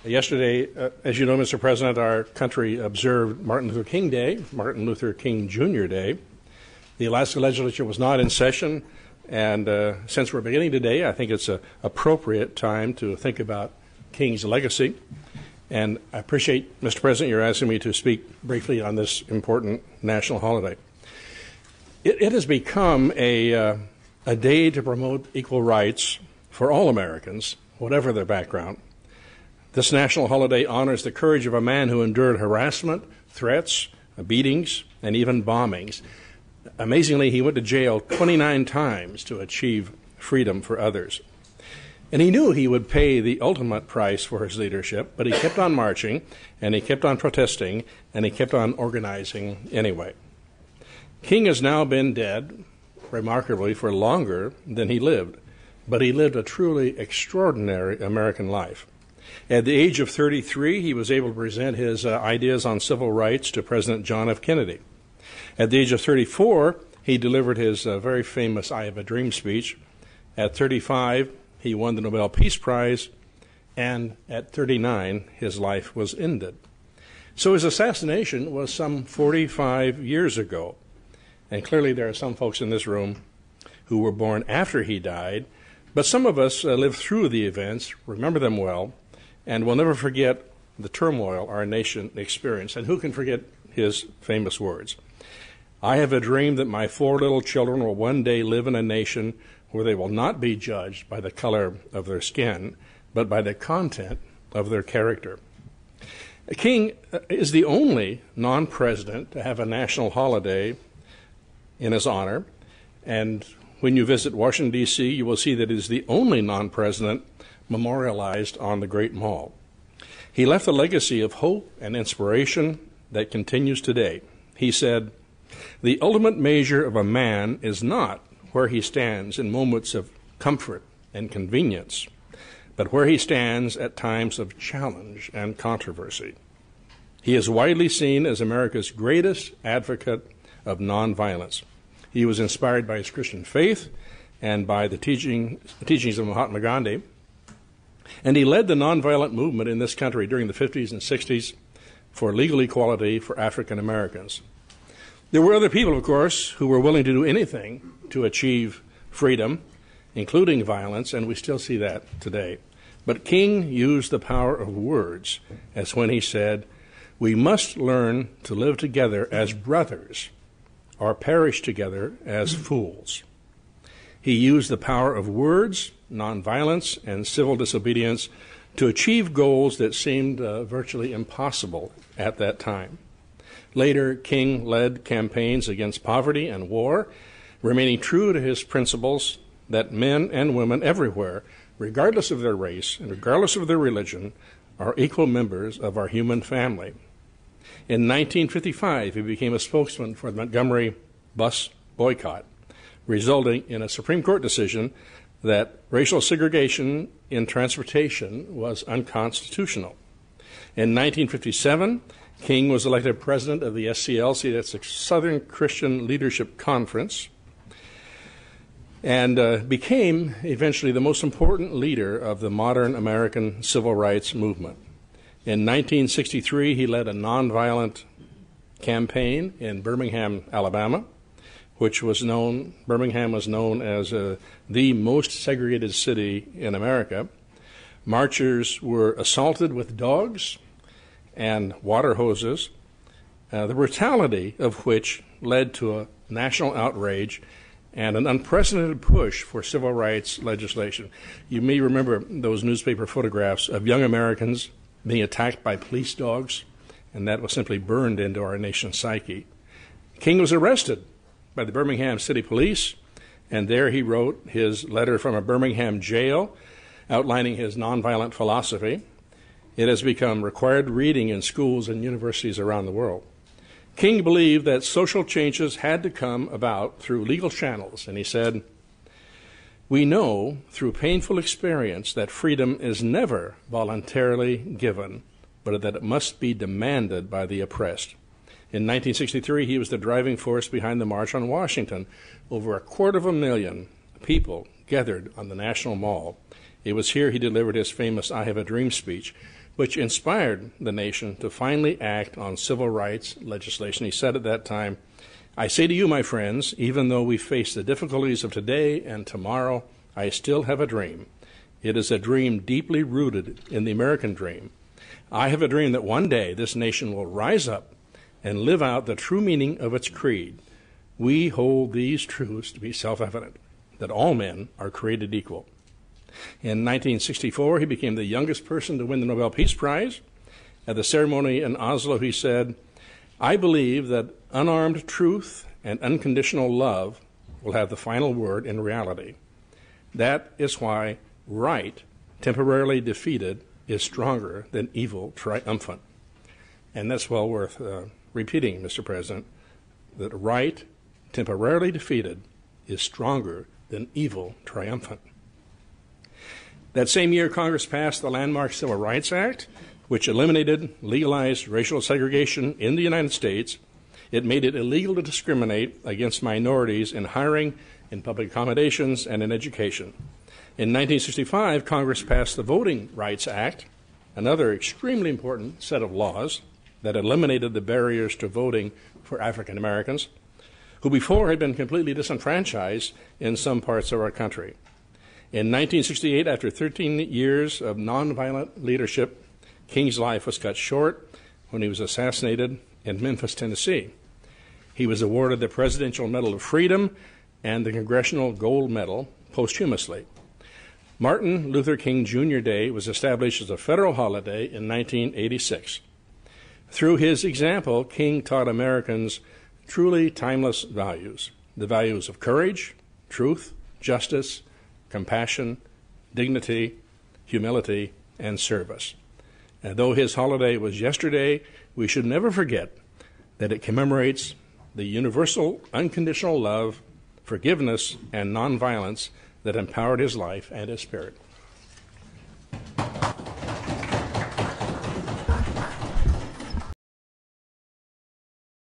Yesterday, as you know, Mr. President, our country observed Martin Luther King Day, Martin Luther King Jr. Day. The Alaska legislature was not in session, and since we're beginning today, I think it's an appropriate time to think about King's legacy. And I appreciate, Mr. President, you're asking me to speak briefly on this important national holiday. It has become a day to promote equal rights for all Americans, whatever their background. This national holiday honors the courage of a man who endured harassment, threats, beatings, and even bombings. Amazingly, he went to jail 29 times to achieve freedom for others. And he knew he would pay the ultimate price for his leadership, but he kept on marching, and he kept on protesting, and he kept on organizing anyway. King has now been dead, remarkably, for longer than he lived, but he lived a truly extraordinary American life. At the age of 33, he was able to present his ideas on civil rights to President John F. Kennedy. At the age of 34, he delivered his very famous I Have a Dream speech. At 35, he won the Nobel Peace Prize, and at 39, his life was ended. So his assassination was some 45 years ago. And clearly there are some folks in this room who were born after he died, but some of us lived through the events, remember them well, and will never forget the turmoil our nation experienced. And who can forget his famous words? I have a dream that my 4 little children will one day live in a nation where they will not be judged by the color of their skin, but by the content of their character. King is the only non-president to have a national holiday in his honor, and when you visit Washington, D.C., you will see that it is the only non-president memorialized on the Great Mall. He left a legacy of hope and inspiration that continues today. He said, "The ultimate measure of a man is not where he stands in moments of comfort and convenience, but where he stands at times of challenge and controversy." He is widely seen as America's greatest advocate of nonviolence. He was inspired by his Christian faith and by the teachings of Mahatma Gandhi. And he led the nonviolent movement in this country during the 50s and 60s for legal equality for African Americans. There were other people, of course, who were willing to do anything to achieve freedom, including violence, and we still see that today. But King used the power of words, as when he said, "We must learn to live together as brothers or perish together as fools." He used the power of words, nonviolence, and civil disobedience to achieve goals that seemed virtually impossible at that time. Later, King led campaigns against poverty and war, remaining true to his principles that men and women everywhere, regardless of their race and regardless of their religion, are equal members of our human family. In 1955, he became a spokesman for the Montgomery bus boycott, resulting in a Supreme Court decision that racial segregation in transportation was unconstitutional. In 1957, King was elected president of the SCLC, that's the Southern Christian Leadership Conference, and became eventually the most important leader of the modern American civil rights movement. In 1963, he led a nonviolent campaign in Birmingham, Alabama, Birmingham was known as the most segregated city in America. Marchers were assaulted with dogs and water hoses, the brutality of which led to a national outrage and an unprecedented push for civil rights legislation. You may remember those newspaper photographs of young Americans being attacked by police dogs, and that was simply burned into our nation's psyche. King was arrested by the Birmingham City Police, and there he wrote his letter from a Birmingham jail outlining his nonviolent philosophy. It has become required reading in schools and universities around the world. King believed that social changes had to come about through legal channels, and he said, "We know through painful experience that freedom is never voluntarily given, but that it must be demanded by the oppressed." In 1963, he was the driving force behind the March on Washington. Over 250,000 people gathered on the National Mall. It was here he delivered his famous I Have a Dream speech. which inspired the nation to finally act on civil rights legislation. He said at that time, "I say to you, my friends, even though we face the difficulties of today and tomorrow, I still have a dream. It is a dream deeply rooted in the American dream. I have a dream that one day this nation will rise up and live out the true meaning of its creed. We hold these truths to be self-evident, that all men are created equal." In 1964, he became the youngest person to win the Nobel Peace Prize. At the ceremony in Oslo, he said, "I believe that unarmed truth and unconditional love will have the final word in reality. That is why right, temporarily defeated, is stronger than evil triumphant." And that's well worth repeating, Mr. President, that right, temporarily defeated, is stronger than evil triumphant. That same year, Congress passed the landmark Civil Rights Act, which eliminated legalized racial segregation in the United States. It made it illegal to discriminate against minorities in hiring, in public accommodations, and in education. In 1965, Congress passed the Voting Rights Act, another extremely important set of laws that eliminated the barriers to voting for African Americans, who before had been completely disenfranchised in some parts of our country. In 1968, after 13 years of nonviolent leadership, King's life was cut short when he was assassinated in Memphis, Tennessee. He was awarded the Presidential Medal of Freedom and the Congressional Gold Medal posthumously. Martin Luther King Jr. Day was established as a federal holiday in 1986. Through his example, King taught Americans truly timeless values, the values of courage, truth, justice, compassion, dignity, humility, and service. And though his holiday was yesterday, we should never forget that it commemorates the universal, unconditional love, forgiveness, and nonviolence that empowered his life and his spirit.